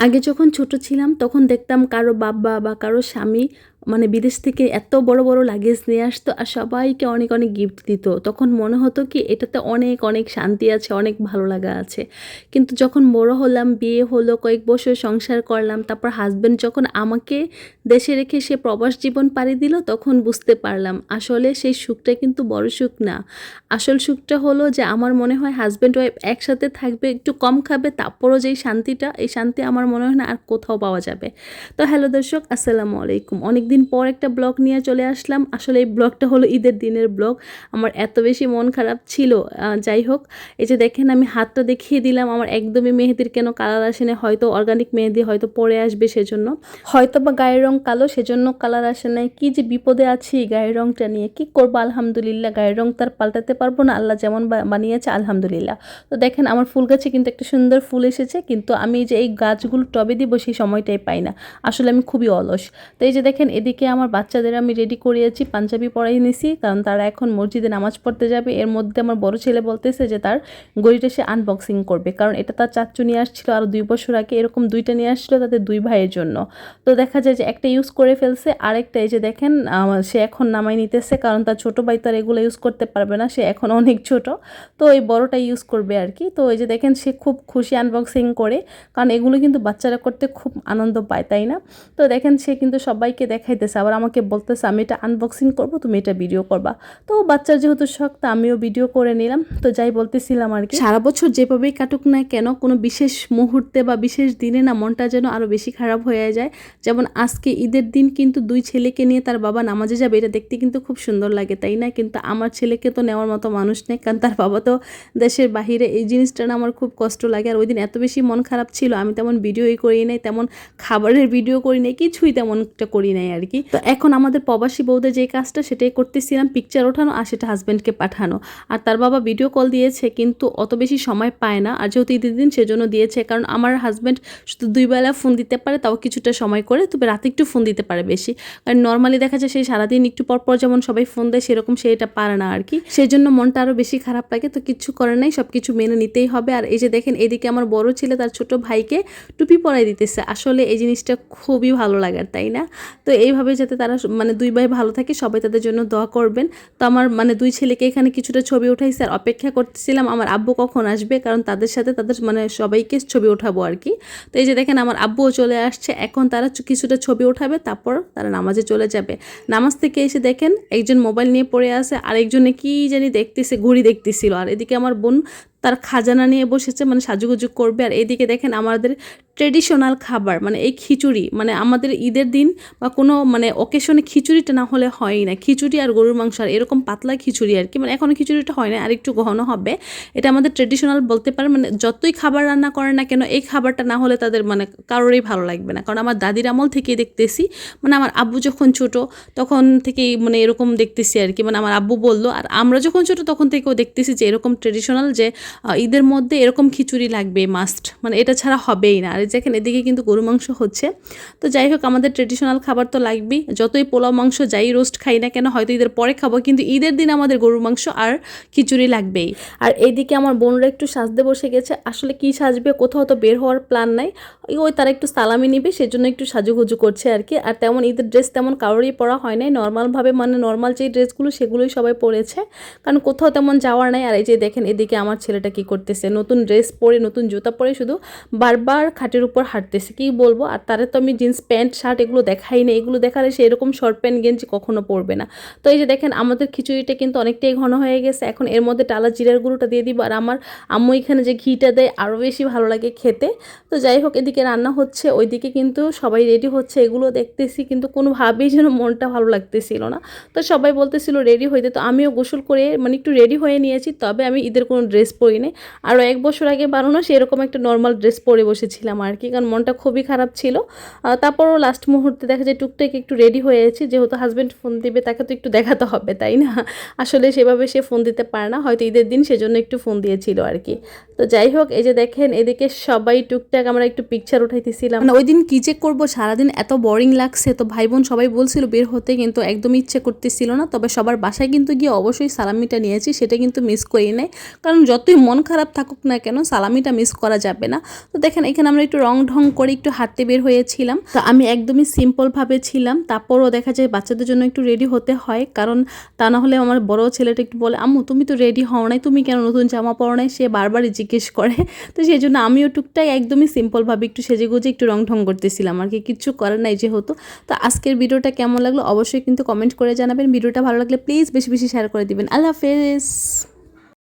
আগে যখন ছোট ছিলাম তখন দেখতাম কারো বাবা বা কারো স্বামী মানে বিদেশ থেকে এত বড় বড় লাগেজ নিয়ে আসতো আর সবাইকে অনেক অনেক গিফট দিত। তখন মনে হতো কি এটাতে অনেক অনেক শান্তি আছে, অনেক ভালো লাগা আছে। কিন্তু যখন বড় হলাম, বিয়ে হলো, কয়েক বছর সংসার করলাম, তারপর হাজব্যান্ড যখন আমাকে দেশে রেখে সে প্রবাস জীবন পাড়ি দিল, তখন বুঝতে পারলাম আসলে সেই সুখটা কিন্তু বড় সুখ না। আসল সুখটা হলো যে আমার মনে হয় হাজব্যান্ড ওয়াইফ একসাথে থাকবে, একটু কম খাবে, তারপরও যেই শান্তিটা, এই শান্তি আমার মনে হয় না আর কোথাও পাওয়া যাবে। তো হ্যালো দর্শক, আসসালামু আলাইকুম। অনেকদিন পর একটা ব্লগ নিয়ে চলে আসলাম। আসলে এই ব্লগটা হলো ঈদের দিনের ব্লগ। আমার এত বেশি মন খারাপ ছিল, যাই হোক, এই যে দেখেন আমি হাতটা দেখিয়ে দিলাম, আমার একদমই মেহেদির কেন কালার আসে না, হয়তো অর্গানিক মেহেদি হয়তো পরে আসবে সেজন্য, হয়তো বা গায়ের রং কালো সেজন্য কালার আসে নাই। কি যে বিপদে আছি গায়ের রংটা নিয়ে, কি করবো, আলহামদুলিল্লাহ গায়ের রং তার পাল্টাতে পারবো না, আল্লাহ যেমন বানিয়েছে আলহামদুলিল্লাহ। তো দেখেন আমার ফুল গাছে কিন্তু একটা সুন্দর ফুল এসেছে, কিন্তু আমি যে এই গাছগুলো টবে দিব সেই সময়টাই পাই না। আসলে আমি খুবই অলস। তো এই যে দেখেন এদিকে আমার বাচ্চাদের আমি রেডি করিয়েছি, পাঞ্জাবি পরাই নিছি, কারণ তারা এখন মসজিদে নামাজ পড়তে যাবে। এর মধ্যে আমার বড় ছেলে বলতেছে যে তার গড়িটা সে আনবক্সিং করবে, কারণ এটা তার চাচ্চু নিয়ে আসছিল আরও 2 বছর আগে, এরকম দুইটা নিয়ে আসছিল তাদের 2 ভাইয়ের জন্য। তো দেখা যায় যে একটা ইউজ করে ফেলছে, আরেকটা এই যে দেখেন সে এখন নামাই নিতেছে, কারণ তার ছোটো ভাই তার এগুলো ইউজ করতে পারবে না, সে এখন অনেক ছোট, তো এই বড়টা ইউজ করবে আর কি। তো এই যে দেখেন সে খুব খুশি আনবক্সিং করে, কারণ এগুলো কিন্তু বাচ্চারা করতে খুব আনন্দ পায়, তাই না? তো দেখেন সে কিন্তু সবাইকে দেখাইতেছে, আবার আমাকে বলতেছে আমি এটা আনবক্সিং করবো, তুমি এটা ভিডিও করবা। তো বাচ্চার যেহেতু শখ, তা আমিও ভিডিও করে নিলাম। তো যাই বলতেছিলাম আর কি, সারা বছর যেভাবেই কাটুক না কেন, কোনো বিশেষ মুহূর্তে বা বিশেষ দিনে না মনটা যেন আরও বেশি খারাপ হয়ে যায়। যেমন আজকে ঈদের দিন কিন্তু 2 ছেলেকে নিয়ে তার বাবা নামাজে যাবে, এটা দেখতে কিন্তু খুব সুন্দর লাগে, তাই না? কিন্তু আমার ছেলেকে তো নেওয়ার মতো মানুষ নেই, কারণ তার বাবা তো দেশের বাহিরে। এই জিনিসটা না আমার খুব কষ্ট লাগে। আর ওই দিন এত বেশি মন খারাপ ছিল, আমি তেমন ভিডিওই করি নাই, তেমন খাবারের ভিডিও করি নাই, কিছুই তেমন একটা করি নাই আর কি। তো এখন আমাদের প্রবাসী বউদের যে কাজটা সেটাই করতেছিলাম, পিকচার ওঠানো আর সেটা হাজব্যান্ডকে পাঠানো। আর তার বাবা ভিডিও কল দিয়েছে, কিন্তু অত বেশি সময় পায় না, আর যেহেতু ঈদের দিন সেজন্য দিয়েছে, কারণ আমার হাজব্যান্ড শুধু 2 বেলা ফোন দিতে পারে, তাও কিছুটা সময় করে, তবে রাতে একটু ফোন দিতে পারে বেশি। কারণ নর্মালি দেখা যায় সেই সারাদিন একটু পর পর যেমন সবাই ফোন দেয়, সেরকম সে এটা পারে না আর কি, সেই জন্য মনটা আরও বেশি খারাপ লাগে। তো কিছু করে নাই, সব কিছু মেনে নিতেই হবে। আর এই যে দেখেন এদিকে আমার বড় ছেলে তার ছোট ভাইকে টুপি পরাই দিতেছে, আসলে এই জিনিসটা খুবই ভালো লাগার, তাই না? তো এইভাবে যাতে তারা মানে 2 ভাই ভালো থাকে, সবাই তাদের জন্য দোয়া করবেন। তো আমার মানে 2 ছেলেকে এখানে কিছুটা ছবি উঠাইছে, আর অপেক্ষা করতেছিলাম আমার আব্বু কখন আসবে, কারণ তাদের সাথে তাদের মানে সবাইকে ছবি ওঠাবো আর কি। তো এই যে দেখেন আমার আব্বুও চলে আসছে, এখন তারা কিছুটা ছবি উঠাবে, তারপর তারা নামাজে চলে যাবে। নামাজ থেকে এসে দেখেন একজন মোবাইল নিয়ে পড়ে আছে, আর একজনে কি জানি দেখতেছে, ঘুড়ি দেখতেছিল। আর এদিকে আমার বোন তার খাজানা নিয়ে বসেছে, মানে সাজুগুজু করবে। আর এদিকে দেখেন আমাদের ট্রেডিশনাল খাবার মানে এই খিচুড়ি, মানে আমাদের ঈদের দিন বা কোনো মানে অকেশনে খিচুড়িটা না হলে হয়ই না। খিচুড়ি আর গরুর মাংস, আর এরকম পাতলা খিচুড়ি আর কি, মানে এখনও খিচুড়িটা হয় না, আর একটু ঘন হবে। এটা আমাদের ট্রেডিশনাল বলতে পারে, মানে যতই খাবার রান্না করে না কেন এই খাবারটা না হলে তাদের মানে কারোরই ভালো লাগবে না। কারণ আমার দাদির আমল থেকেই দেখতেছি, মানে আমার আব্বু যখন ছোট তখন থেকেই মানে এরকম দেখতেছি আর কি, মানে আমার আব্বু বললো, আর আমরা যখন ছোট তখন থেকেও দেখতেছি যে এরকম ট্রেডিশনাল যে ঈদের মধ্যে এরকম খিচুড়ি লাগবে মাস্ট, মানে এটা ছাড়া হবেই না। আর দেখেন এদিকে কিন্তু গরু মাংস হচ্ছে। তো যাই হোক আমাদের ট্রেডিশনাল খাবার তো লাগবেই, যতই পোলাও মাংস যাই রোস্ট খাই না কেন, হয়তো ঈদের পরে খাবো, কিন্তু ঈদের দিন আমাদের গরুর মাংস আর খিচুড়ি লাগবেই। আর এইদিকে আমার বোনরা একটু সাজতে বসে গেছে, আসলে কি সাজবে, কোথাও তো বের হওয়ার প্ল্যান নাই, ওই তারা একটু সালামি নিবে সেজন্য একটু সাজুগুজু করছে আর কি। আর তেমন ঈদের ড্রেস তেমন কারোরই পরা হয় নাই, নর্মালভাবে মানে নর্মাল যেই ড্রেসগুলো সেগুলোই সবাই পরেছে, কারণ কোথাও তেমন যাওয়ার নাই। আর এই যে দেখেন এদিকে আমার ছেলেটা কি করতেছে, নতুন ড্রেস পরে নতুন জুতা পরে শুধু বারবার খাটের উপর হাঁটতেছে, কি বলবো। আর তারে তো আমি জিন্স প্যান্ট শার্ট এগুলো দেখাই না, এগুলো দেখালে সে এরকম শর্ট প্যান্ট গেঞ্জি কখনো পরবে না। তো এই যে দেখেন আমাদের খিচুড়িটা কিন্তু অনেকটাই ঘন হয়ে গেছে, এখন এর মধ্যে টালা জিরার গুঁড়োটা দিয়ে দিব। আর আমার আম্মু এখানে যে ঘিটা দেয় আরও বেশি ভালো লাগে খেতে। তো যাই হোক এদিকে রান্না হচ্ছে, ওইদিকে কিন্তু সবাই রেডি হচ্ছে, এগুলো দেখতেছি, কিন্তু কোনোভাবেই যেন মনটা ভালো লাগতেছিল না। তো সবাই বলতেছিল রেডি হইতে, তো আমিও গোসল করে মানে একটু রেডি হয়ে নিয়েছি, তবে আমি ঈদের কোনো ড্রেস পরি নাই। আরও 1 বছর আগে বানানো সেরকম একটা নর্মাল ড্রেস পরে বসেছিলাম আর কি, কারণ মনটা খুবই খারাপ ছিল। তারপরও লাস্ট মুহূর্তে দেখা যায় টুকটাক একটু রেডি হয়েছি, যেহেতু হাজব্যান্ড ফোন দিবে তাকে তো একটু দেখাতে হবে, তাই না? আসলে সেভাবে সে ফোন দিতে পারে না, হয়তো ঈদের দিন সেজন্য একটু ফোন দিয়েছিল আর কি। তো যাই হোক এই যে দেখেন এদিকে সবাই টুকটাক আমরা একটু পিকচার উঠাইতেছিলাম, মানে ওই দিন কী যে করবো, সারাদিন এত বোরিং লাগছে। তো ভাই বোন সবাই বলছিল বের হতে, কিন্তু একদমই ইচ্ছে করতেছিল না। তবে সবার বাসায় কিন্তু গিয়ে অবশ্যই সালামিটা নিয়েছি, সেটা কিন্তু মিস করি নাই, কারণ যতই মন খারাপ থাকুক না কেন সালামিটা মিস করা যাবে না। তো দেখেন এখানে আমরা একটু রং ঢং করে একটু হাঁটতে বের হয়েছিলাম। তো আমি একদমই সিম্পলভাবে ছিলাম, তারপরও দেখা যায় বাচ্চাদের জন্য একটু রেডি হতে হয়, কারণ তা না হলে আমার বড় ছেলেটা একটু বলে, আম্মু তুমি তো রেডি হও নাই, তুমি কেন নতুন জামা পরো নাই, সে বারবারই জিজ্ঞেস করে। তো সেই জন্য আমিও টুকটাক একদমই সিম্পলভাবে একটু সেজেগুজে একটু রং ঢং করতেছিলাম আর কি, কিচ্ছু করার নাই যেহেতু। তো আজকের ভিডিওটা কেমন লাগলো অবশ্যই কিন্তু কমেন্ট করে জানাবেন। ভিডিওটা ভালো লাগলে প্লিজ বেশি বেশি শেয়ার করে দিবেন। আল্লাহ হাফেজ।